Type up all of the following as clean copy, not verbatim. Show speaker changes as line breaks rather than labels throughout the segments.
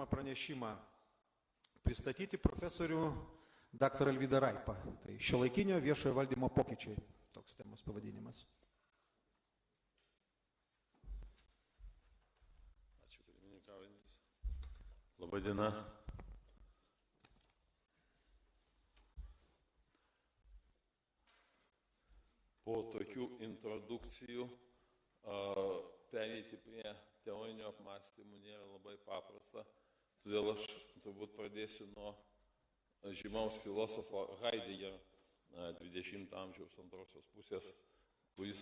pranešimą pristatyti profesorių dr. Alvydą Raipą. Tai šiuolaikinio viešojo valdymo pokyčiai, toks temos pavadinimas.
Ačiū, pirmininkaujantis. Labadiena. Po tokių introdukcijų pereiti prie teorinio apmąstymų nėra labai paprasta, todėl aš turbūt pradėsiu nuo žymaus filosofo Heideggerio 20 amžiaus antrosios pusės, kuris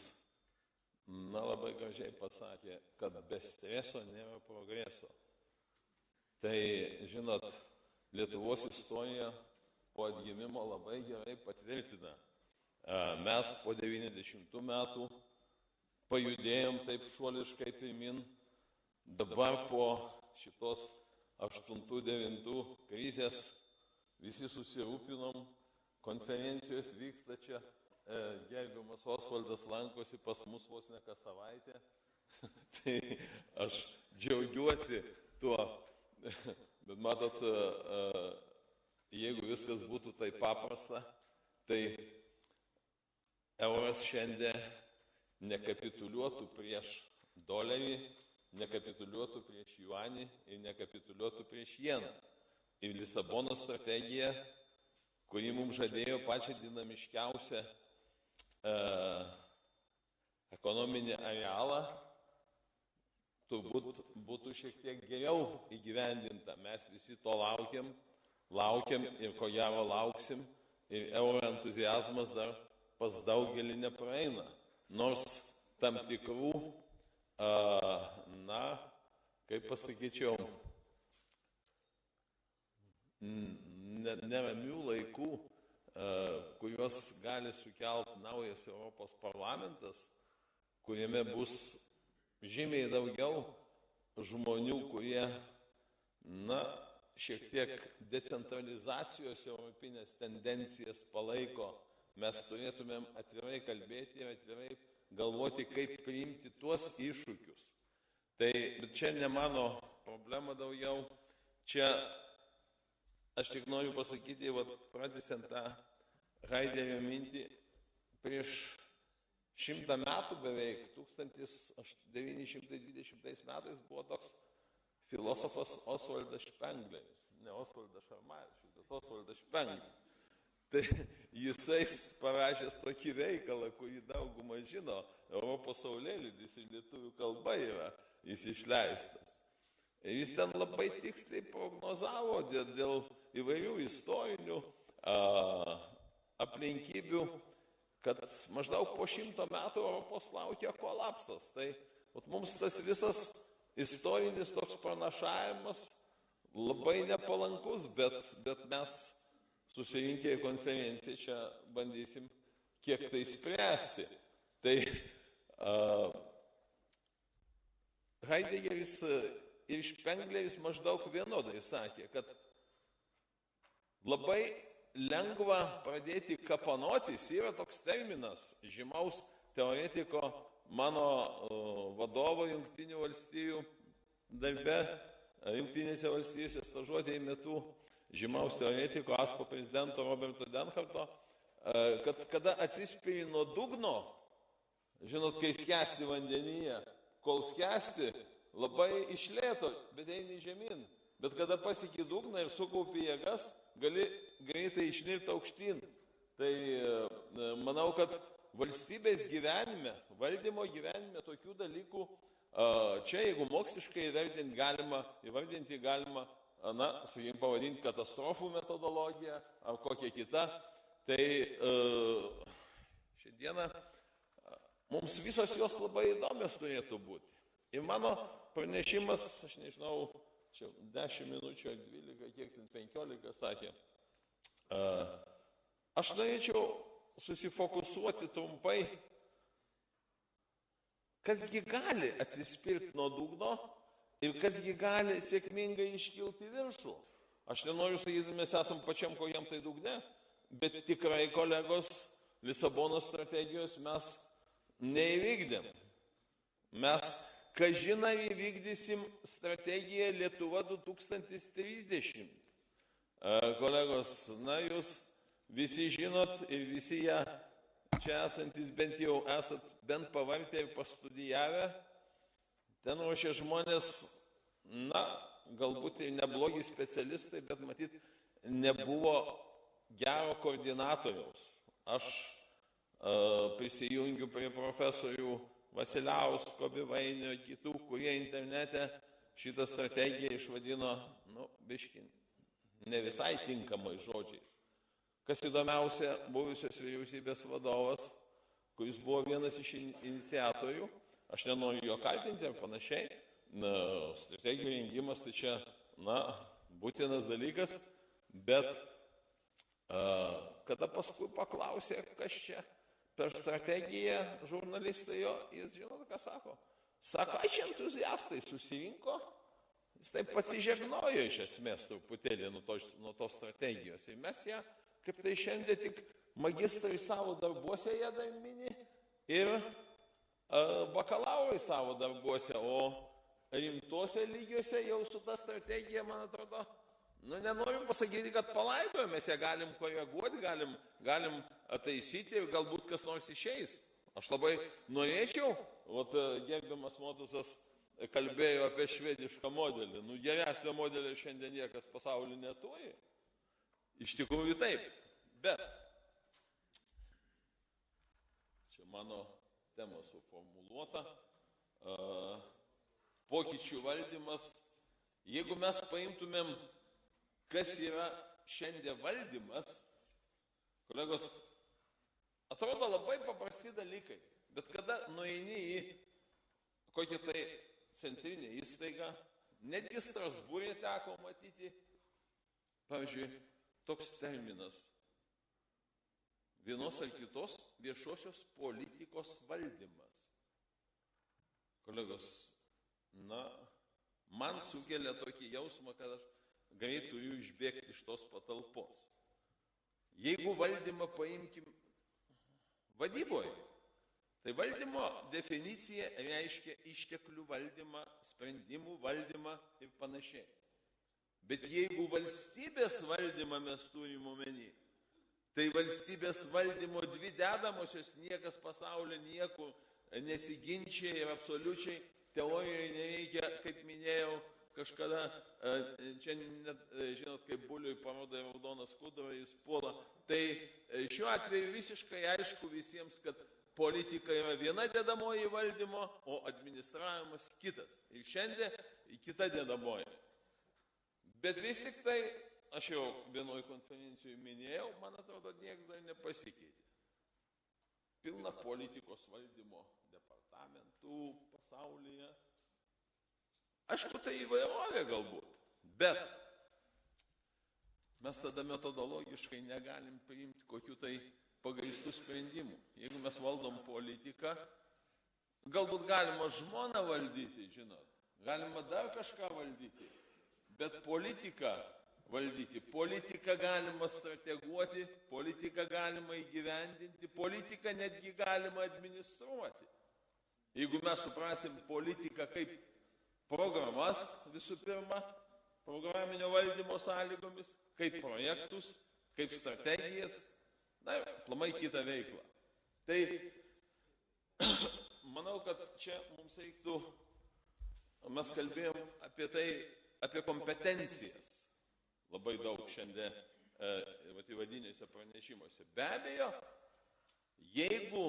labai gražiai pasakė, kad be streso nėra progreso. Tai, žinot, Lietuvos istorija po atgimimo labai gerai patvirtina. Mes po 90 metų pajudėjom taip šuoliškai pirmin, dabar po šitos 8-9 krizės visi susirūpinom, konferencijos vyksta čia, gerbiamas Osvaldas lankosi pas mus vos ne kas savaitę, tai aš džiaugiuosi tuo, bet matot, jeigu viskas būtų taip paprasta, tai euras šiandien nekapituliuotų prieš dolerį, nekapituliuotų prieš juanį ir nekapituliuotų prieš jeną. Ir Lisabono strategija, kuri mums žadėjo pačią dinamiškiausią ekonominį arealą, turbūt būtų šiek tiek geriau įgyvendinta. Mes visi to laukiam ir ko gero lauksim, ir euro entuziazmas dar pas daugelį nepraeina. Nors tam tikrų, kaip pasakyčiau, neramių laikų, kuriuos gali sukelti naujas Europos parlamentas, kuriame bus žymiai daugiau žmonių, kurie, šiek tiek decentralizacijos europinės tendencijas palaiko. Mes turėtumėm atvirai kalbėti ir atvirai galvoti, kaip priimti tuos iššūkius. Bet čia ne mano problema daugiau. Čia aš tik noriu pasakyti, pratęsiant tą Heideggerio mintį, prieš 100 metų beveik, 1920 metais buvo toks filosofas Osvaldas Špengleris, ne Osvaldas Šarmavičius, bet Osvaldas Špengleris. Tai jisai parašęs tokį veikalą, kurį daugumą žino, Europos saulėlydis ir lietuvių kalba yra jis išleistas. Ir jis ten labai tiksliai prognozavo dėl įvairių istorinių aplinkybių, kad maždaug po 100 metų Europos laukia kolapsas. Tai mums tas visas istorinis toks pranašavimas labai nepalankus, bet mes susirinkę į konferenciją čia bandysim kiek tai spręsti. Tai Heideggeris ir Špengleris maždaug vienodai sakė, kad labai lengva pradėti kapanotis, yra toks terminas žymaus teoretiko mano vadovo Jungtinių valstijų darbe, Jungtinėse valstijose stažuotėje metu, žymaus teoretiko ASPO prezidento Roberto Denharto, kad kada atsispiri nuo dugno, žinot, kai skęsti vandenyje, kol skęsti labai iš lėto, bet eini žemyn. Bet kada pasiki dugną ir sukaupi jėgas, gali greitai išnirti aukštyn. Tai manau, kad valstybės gyvenime, valdymo gyvenime tokių dalykų, čia jeigu moksliškai įvardinti galima, sakykim, pavadinti katastrofų metodologiją ar kokią kitą, tai šiandieną mums visos jos labai įdomios turėtų būti. Ir mano pranešimas, aš nežinau, čia 10 minučių, 12, kiek 15 sakė, aš norėčiau susifokusuoti trumpai, kasgi gali atsispirti nuo dugno ir kasgi gali sėkmingai iškilti viršų. Aš nenoriu sakyti, mes esam pačiam kokiam tai dugne, bet tikrai, kolegos, Lisabonos strategijos mes neįvykdėm. Mes kažin ar įvykdysim strategiją Lietuva 2030. Kolegos, na jūs visi žinot ir visi ją čia esantis bent jau esat bent pavartę ir pastudijavę. Ten ruošia žmonės, na, galbūt ir neblogi specialistai, bet matyt, nebuvo gero koordinatoriaus. Aš prisijungiu prie profesorių Vasiliausko, Bivainio, kitų, kurie internete šitą strategiją išvadino, biški, ne visai tinkamai žodžiais. Kas įdomiausia, buvusios vyriausybės vadovas, kuris buvo vienas iš iniciatorių, aš nenoriu jo kaltinti ir panašiai, strategijų rengimas tai čia, būtinas dalykas, bet kada paskui paklausė, kas čia per strategiją žurnalistai jo, jis žinot, ką sako. Sako, čia entuziastai susirinko, jis taip atsižegnojo iš esmės truputėlį nuo tos strategijos. Ir mes ją, kaip tai šiandien tik magistrai savo darbuose ją dar mini ir bakalaurai savo darbuose, o rimtuose lygiuose jau su ta strategija, man atrodo, nenorim pasakyti, kad palaidojame, mes ją galim koreguoti, galim taisyti ir galbūt kas nors išeis. Aš labai norėčiau, gerbiamas Motusas kalbėjo apie švedišką modelį. Geresnio modelio šiandien niekas pasaulyje neturi. Iš tikrųjų taip. Bet čia mano tema suformuluota. Pokyčių valdymas. Jeigu mes paimtumėm, kas yra šiandien valdymas, kolegos, atrodo labai paprasti dalykai, bet kada nueini į kokią tai centrinę įstaigą, netgi Strasbūrė teko matyti, pavyzdžiui, toks terminas vienos ar kitos viešosios politikos valdymas. Kolegos, man sukelia tokį jausmą, kad aš greit turiu išbėgti iš tos patalpos. Jeigu valdymą paimkim vadyboje, tai valdymo definicija reiškia išteklių valdymą, sprendimų valdymą ir panašiai. Bet jeigu valstybės valdymą mes turim omeny, tai valstybės valdymo dvi dedamosios niekas pasaulyje nieko nesiginčia ir absoliučiai teorijoje nereikia, kaip minėjau, kažkada, čia net, žinot, kaip buliui parodo raudoną skudurą, jis puola. Tai šiuo atveju visiškai aišku visiems, kad politika yra viena dedamoji valdymo, o administravimas kitas. Ir šiandien kita dedamoji. Bet vis tik tai, aš jau vienoje konferencijoje minėjau, man atrodo, niekas dar nepasikeitė. Pilna politikos valdymo departamentų pasaulyje. Aišku, tai įvairovė galbūt, bet mes tada metodologiškai negalim priimti kokių tai pagrįstų sprendimų. Jeigu mes valdom politiką, galbūt galima žmoną valdyti, žinot, galima dar kažką valdyti, bet politiką valdyti, politiką galima strateguoti, politiką galima įgyvendinti, politiką netgi galima administruoti. Jeigu mes suprasim politiką kaip programas visų pirma, programinio valdymo sąlygomis, kaip projektus, kaip strategijas, ir aplamai kitą veiklą. Tai manau, kad čia mums reiktų, mes kalbėjom apie tai, apie kompetencijas labai daug šiandien vadinėse pranešimuose. Be abejo, jeigu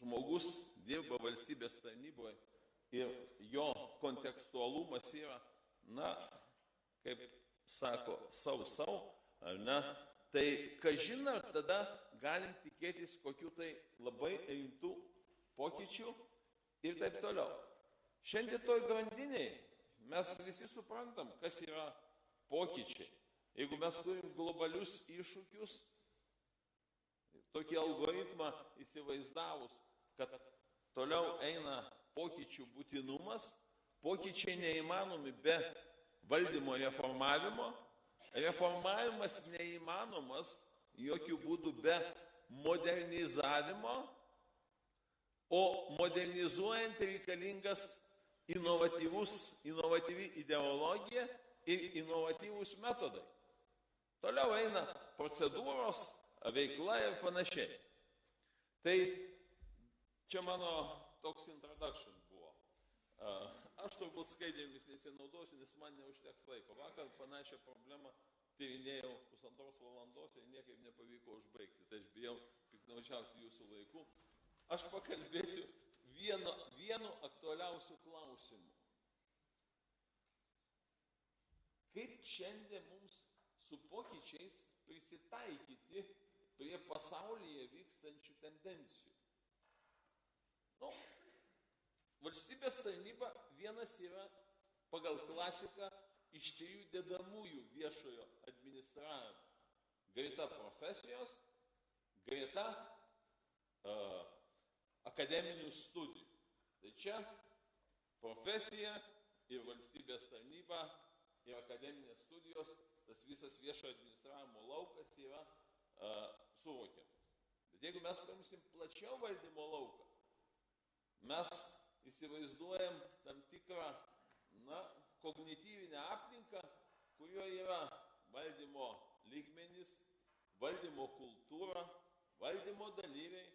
žmogus dirba valstybės tarnyboje, ir jo kontekstualumas yra, kaip sako, sau, ar ne, tai kažin ar tada galim tikėtis kokių tai labai rimtų pokyčių ir taip toliau. Šiandien toj grandiniai mes visi suprantam, kas yra pokyčiai. Jeigu mes turim globalius iššūkius, tokį algoritmą įsivaizdavus, kad toliau eina pokyčių būtinumas, pokyčiai neįmanomi be valdymo reformavimo, reformavimas neįmanomas jokių būdų be modernizavimo, o modernizuojant reikalingas inovatyvi ideologija ir inovatyvūs metodai. Toliau eina procedūros, veikla ir panašiai. Tai čia mano toks introduction buvo. Aš turbūt skaidrėmis nesinaudosiu, nes man neužteks laiko. Vakar panašią problemą tyrinėjau 1,5 valandos ir niekaip nepavyko užbaigti. Tai aš bijau piknaudžiauti jūsų laiku. Aš pakalbėsiu vienu aktualiausių klausimų. Kaip šiandien mums su pokyčiais prisitaikyti prie pasaulyje vykstančių tendencijų? Valstybės tarnyba vienas yra pagal klasiką iš 3 dedamųjų viešojo administravimo. Greta profesijos, greta akademinių studijų. Tai čia profesija ir valstybės tarnyba ir akademinės studijos, tas visas viešojo administravimo laukas yra suvokiamas. Bet jeigu mes paimsim plačiau valdymo lauką, mes įsivaizduojam tam tikrą kognityvinę aplinką, kurioje yra valdymo lygmenys, valdymo kultūra, valdymo dalyviai,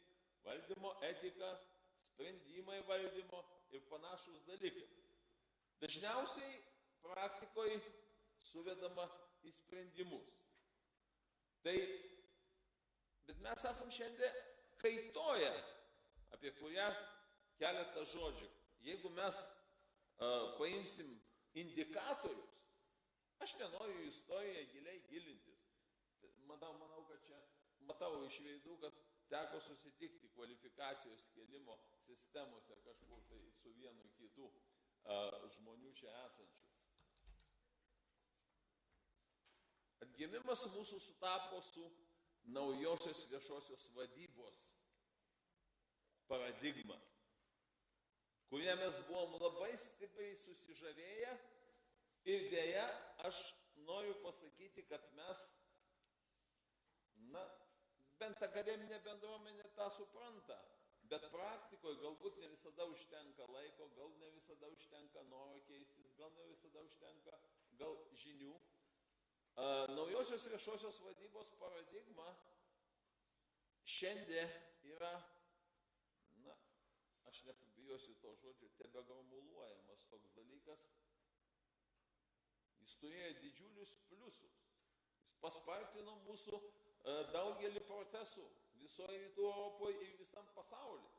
valdymo etika, sprendimai valdymo ir panašus dalykai. Dažniausiai praktikoje suvedama į sprendimus. Bet mes esam šiandien kaitoje, apie kurią keletą žodžių. Jeigu mes paimsim indikatorius, aš nenoriu į istoriją giliai gilintis. Manau, kad čia matau iš veidų, kad teko susitikti kvalifikacijos kėlimo sistemose kažkur tai su vienu kitų žmonių čia esančių. Atgimimas mūsų sutapo su naujosios viešosios vadybos paradigma, kurie mes buvom labai stipriai susižavėję ir dėja aš noriu pasakyti, kad mes, bent akademinė bendruomenė tą supranta, bet praktikoje galbūt ne visada užtenka laiko, gal ne visada užtenka noro keistis, gal ne visada užtenka žinių. Naujosios viešosios vadybos paradigma šiandien yra, aš nepabijosiu to žodžio, tebegramuluojamas toks dalykas. Jis turėjo didžiulius pliusus. Jis paspartino mūsų daugelį procesų visoje Rytų Europoje ir visam pasaulyje.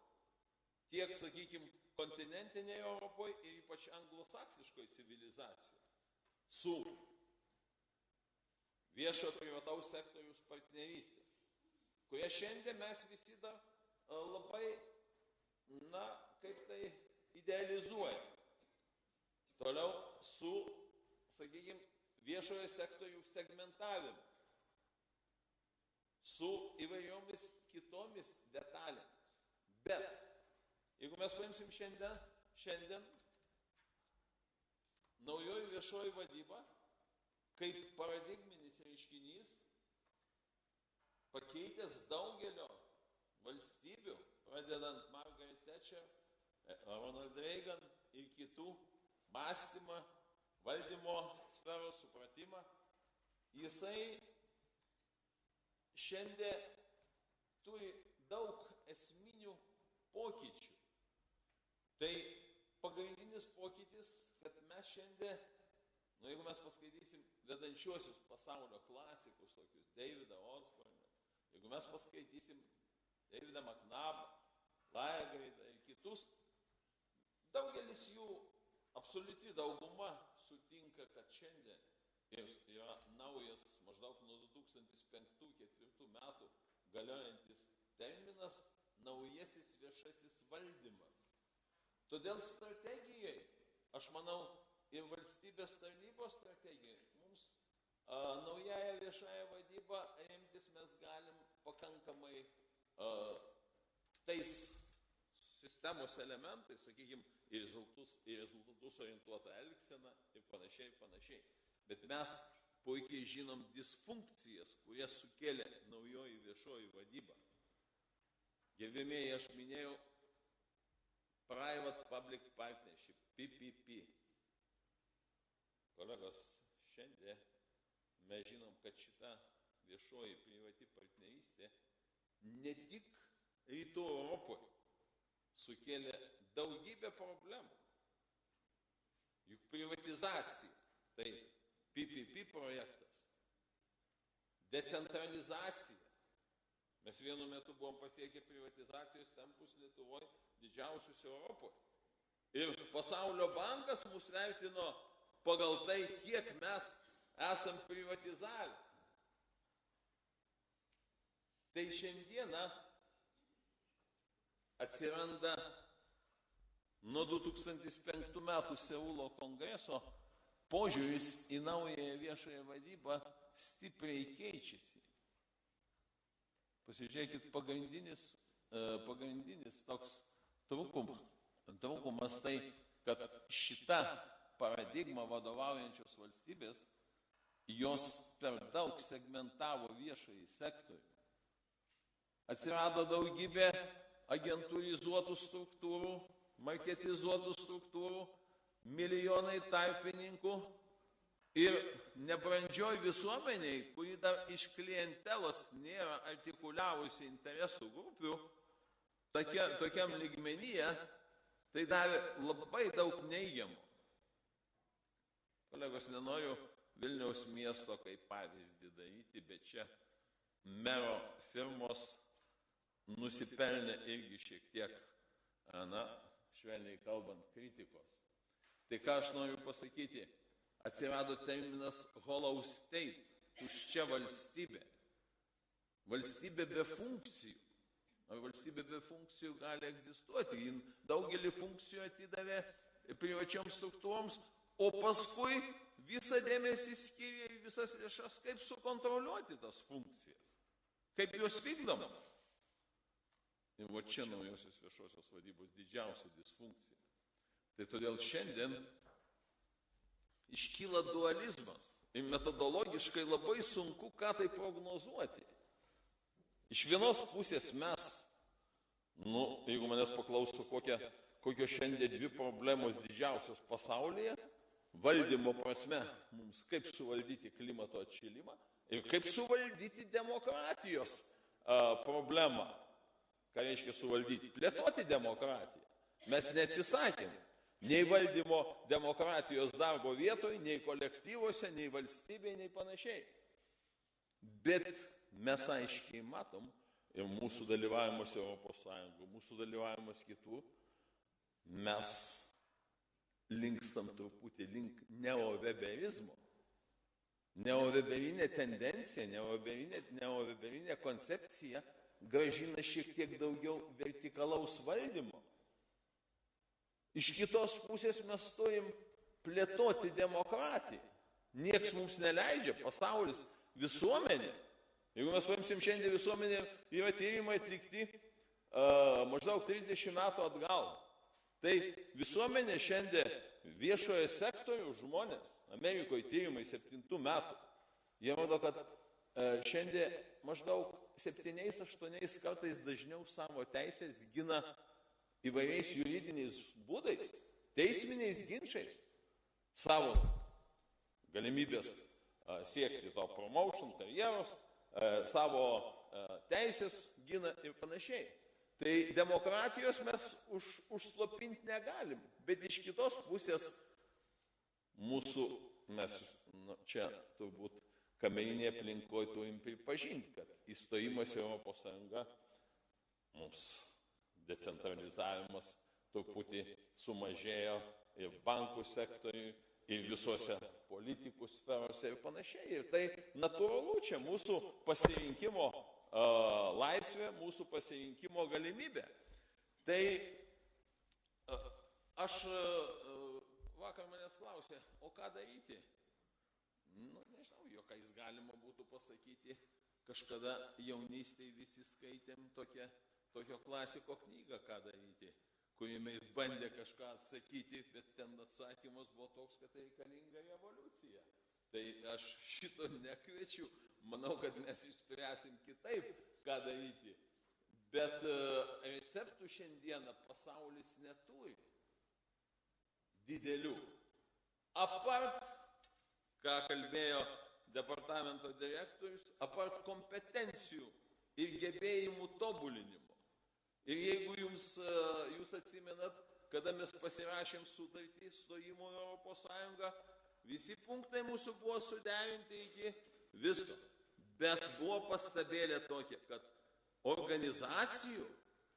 Tiek, sakykime, kontinentinėje Europoje ir ypač anglosaksiškoje civilizacijoje. Su viešo privataus sektoriaus partnerystė, kurie šiandien mes visi dar labai, kaip tai idealizuojam. Toliau su, sakykime, viešojo sektoriaus segmentavimu, su įvairiomis kitomis detalėmis. Bet, jeigu mes paimsim šiandien naujoji viešoji vadyba, kaip paradigminis reiškinys, pakeitęs daugelio valstybių, pradedant Margaret Thatcher, Ronald Reagan ir kitų mąstymą, valdymo sferos supratimą, jisai šiandien turi daug esminių pokyčių. Tai pagrindinis pokytis, kad mes šiandien, jeigu mes paskaitysim vedančiuosius pasaulio klasikus, tokius Davidą Osborną, jeigu mes paskaitysim Davidą McNabą, Lagergreidą ir kitus, daugelis jų, absoliuti dauguma sutinka, kad šiandien yra naujas, maždaug nuo 2005-2004 metų galiojantis terminas naujasis viešasis valdymas. Todėl strategijai, aš manau, ir valstybės tarnybos strategijai, mums naująją viešąją vadybą remtis mes galim pakankamai tais sistemos elementais, sakykime, į rezultatus orientuotą elgseną ir panašiai. Bet mes puikiai žinom disfunkcijas, kurias sukėlė naujoji viešoji vadyba. Gerbėmėjai, aš minėjau Private Public Partnership, PPP. Kolegos, šiandien mes žinom, kad šita viešoji privati partnerystė ne tik Rytų Europoje sukėlė daugybę problemų. Juk privatizacija, tai PPP projektas, decentralizacija. Mes vienu metu buvom pasiekę privatizacijos tempus Lietuvoje didžiausius Europoje. Ir Pasaulio bankas mus vertino pagal tai, kiek mes esam privatizavę. Tai šiandieną atsiranda nuo 2005 metų Seulo kongreso požiūris į naująją viešąją vadybą stipriai keičiasi. Pasižiūrėkit, pagrindinis toks trūkumas tai, kad šita paradigma vadovaujančios valstybės, jos per daug segmentavo viešąjį sektorių. Atsirado daugybė agentūrizuotų struktūrų, marketizuotų struktūrų, milijonai tarpininkų ir nebrandžioj visuomeniai, kuri dar iš klientelos nėra artikuliavusi interesų grupių, tokiam lygmenyje, tai davė labai daug neigiamų. Kolegos, nenoriu Vilniaus miesto kaip pavyzdį daryti, bet čia mero firmos nusipelnė irgi šiek tiek, švelniai kalbant, kritikos. Tai ką aš noriu pasakyti, atsirado terminas hollow state, tuščia valstybė. Valstybė be funkcijų. Ar valstybė be funkcijų gali egzistuoti? Jin daugelį funkcijų atidavė privačioms struktūroms, o paskui visą dėmesį skiria į visas lėšas, kaip sukontroliuoti tas funkcijas, kaip jos vykdomos. Ir va čia naujosios viešosios vadybos didžiausia disfunkcija. Tai todėl šiandien iškyla dualizmas ir metodologiškai labai sunku ką tai prognozuoti. Iš vienos pusės mes, jeigu manęs paklaustų, kokios šiandien dvi problemos didžiausios pasaulyje, valdymo prasme mums kaip suvaldyti klimato atšilimą ir kaip suvaldyti demokratijos problemą. Ką reiškia suvaldyti? Plėtoti demokratiją. Mes neatsisakėm nei valdymo demokratijos darbo vietoje, nei kolektyvuose, nei valstybėje, nei panašiai. Bet mes aiškiai matom ir mūsų dalyvavimas Europos Sąjungoje, mūsų dalyvavimas kitų, mes linkstam truputį link neoweberizmo. Neoweberinė tendencija, neoweberinė koncepcija grąžina šiek tiek daugiau vertikalaus valdymo. Iš kitos pusės mes turim plėtoti demokratiją. Nieks mums neleidžia, pasaulis, visuomenė. Jeigu mes paimsim šiandien visuomenė, yra tyrimai atlikti maždaug 30 metų atgal. Tai visuomenė šiandien viešojo sektorių žmonės, Amerikoje tyrimai 7 metų, jie rodo, kad šiandien maždaug 7-8 kartais dažniau savo teisės gina įvairiais juridiniais būdais, teisminiais ginčiais, savo galimybės siekti to promotion, karjeros, savo teisės gina ir panašiai. Tai demokratijos mes užslopinti negalim, bet iš kitos pusės mes čia turbūt kamerinėje aplinkoje turim pripažinti, kad įstojimas į Europos Sąjungą mums decentralizavimas truputį sumažėjo ir bankų sektoriui, ir visuose politikų sferose ir panašiai. Ir tai natūralu čia mūsų pasirinkimo laisvė, mūsų pasirinkimo galimybė. Tai aš vakar manęs klausė, o ką daryti? Nežinau, juokais galima būtų pasakyti, kažkada jaunystėje visi skaitėm tokio klasiko knygą, ką daryti, kuriame jis bandė kažką atsakyti, bet ten atsakymas buvo toks, kad reikalinga revoliucija. Tai aš šito nekviečiu, manau, kad mes išspręsim kitaip, ką daryti. Bet receptų šiandieną pasaulis neturi didelių. Apart, ką kalbėjo departamento direktorius, apart kompetencijų ir gebėjimų tobulinimo. Ir jeigu jūs atsimenat, kada mes pasirašėm sutartį stojimo į Europos Sąjungą, visi punktai mūsų buvo suderinti iki visko. Bet buvo pastabėlė tokia, kad organizacijų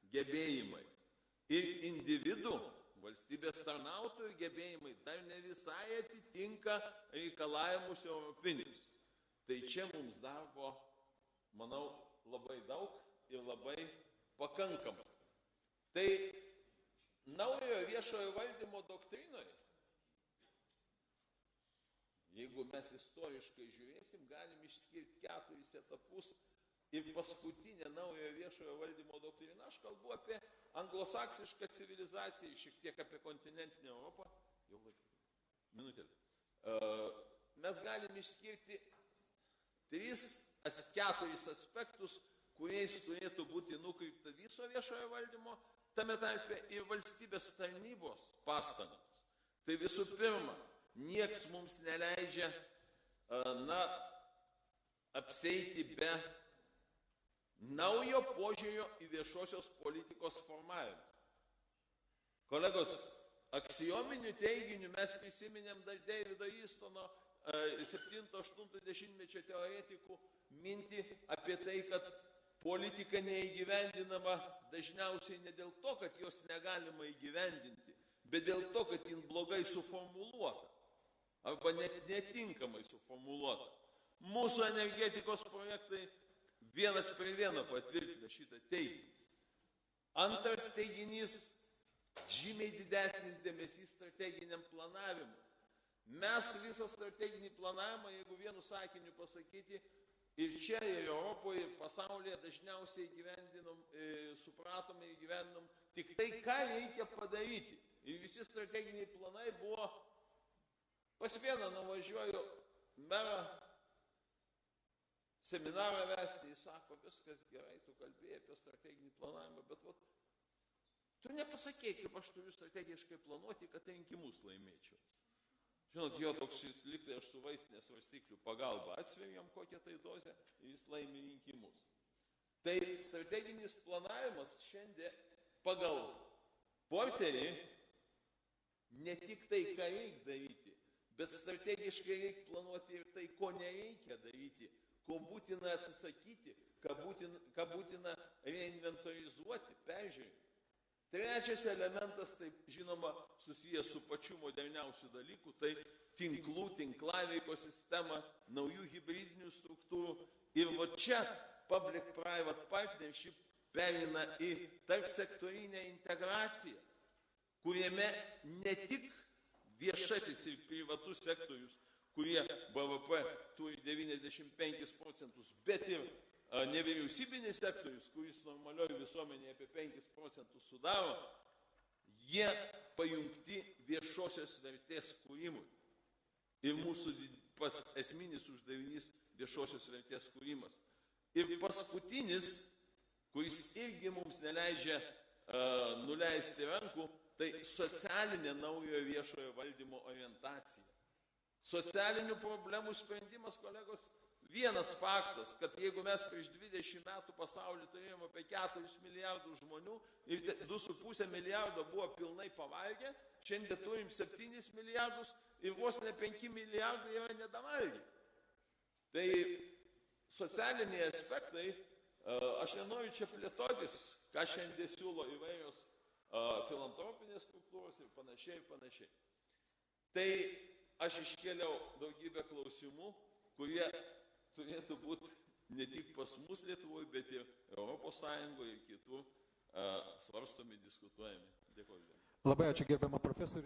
gebėjimai ir individų, valstybės tarnautojų gebėjimai dar ne visai atitinka reikalavimus europinius. Tai čia mums darbo, manau, labai daug ir labai pakankamai. Tai naujojo viešojo valdymo doktrinoje, jeigu mes istoriškai žiūrėsim, galim išskirti 4 etapus ir paskutinę naujojo viešojo valdymo doktriną. Aš kalbu apie anglosaksišką civilizaciją, šiek tiek apie kontinentinę Europą. Jau laiką. Minutėlį. Mes galim išskirti 4 aspektus, kuriais turėtų būti nukreipta viso viešojo valdymo, tame tarpe ir valstybės tarnybos pastangos. Tai visų pirma, nieks mums neleidžia apsieiti be naujo požiūrio į viešosios politikos formavimą. Kolegos, aksiominiu teiginiu mes prisiminėm dar Davido Eastono 7-8 teoretikų mintį apie tai, kad politika neįgyvendinama dažniausiai ne dėl to, kad jos negalima įgyvendinti, bet dėl to, kad jin blogai suformuluota arba netinkamai suformuluota. Mūsų energetikos projektai 1:1 patvirtina šitą teiginį. Antras teiginys - žymiai didesnis dėmesys strateginiam planavimui. Mes visą strateginį planavimą, jeigu vienu sakiniu pasakyti, ir čia, ir Europoje, ir pasaulyje dažniausiai supratome ir gyvenom tik tai, ką reikia padaryti. Ir visi strateginiai planai buvo, pas vieną nuvažiuoju merą seminarą vesti, jis sako, viskas gerai, tu kalbėjai apie strateginį planavimą, bet tu nepasakei, kaip aš turiu strategiškai planuoti, kad rinkimus laimėčiau. Žinot, jo toks liktai aš su vaistinės svarstyklių pagalba atsveriam kokią tai dozę ir jis laimi rinkimus. Tai strateginis planavimas šiandien pagal Porterį ne tik tai, ką reikia daryti, bet strategiškai reikia planuoti ir tai, ko nereikia daryti, ko būtina atsisakyti, ką būtina reinventorizuoti, peržiūrėti. Trečias elementas, tai žinoma, susijęs su pačiu moderniausiu dalyku, tai tinklų, tinklaveiko sistema, naujų hibridinių struktūrų. Ir va čia public-private partnership perina į tarpsektorinę integraciją, kuriame ne tik viešasis ir privatus sektorius, kurie BVP turi 95%, bet ir nevyriausybinis sektorius, kuris normalioje visuomenėje apie 5% sudaro, jie pajungti viešosios vertės kūrimui. Ir mūsų esminis uždavinys viešosios vertės kūrimas. Ir paskutinis, kuris irgi mums neleidžia nuleisti rankų, tai socialinė naujojo viešojo valdymo orientacija. Socialinių problemų sprendimas, kolegos, vienas faktas, kad jeigu mes prieš 20 metų pasaulį turėjome apie 4 milijardų žmonių ir 2,5 milijardo buvo pilnai pavalgę, šiandien turim 7 milijardus ir vos ne 5 milijardai yra nedavalgę. Tai socialiniai aspektai, aš nenoriu čia plėtotis, ką šiandien siūlo įvairios filantropinės struktūros ir panašiai. Tai aš iškėliau daugybę klausimų, kurie turėtų būti ne tik pas mus Lietuvoje, bet ir Europos Sąjungoje ir kitur svarstomi, diskutuojami. Dėkuoju.
Labai ačiū gerbiamą profesorių.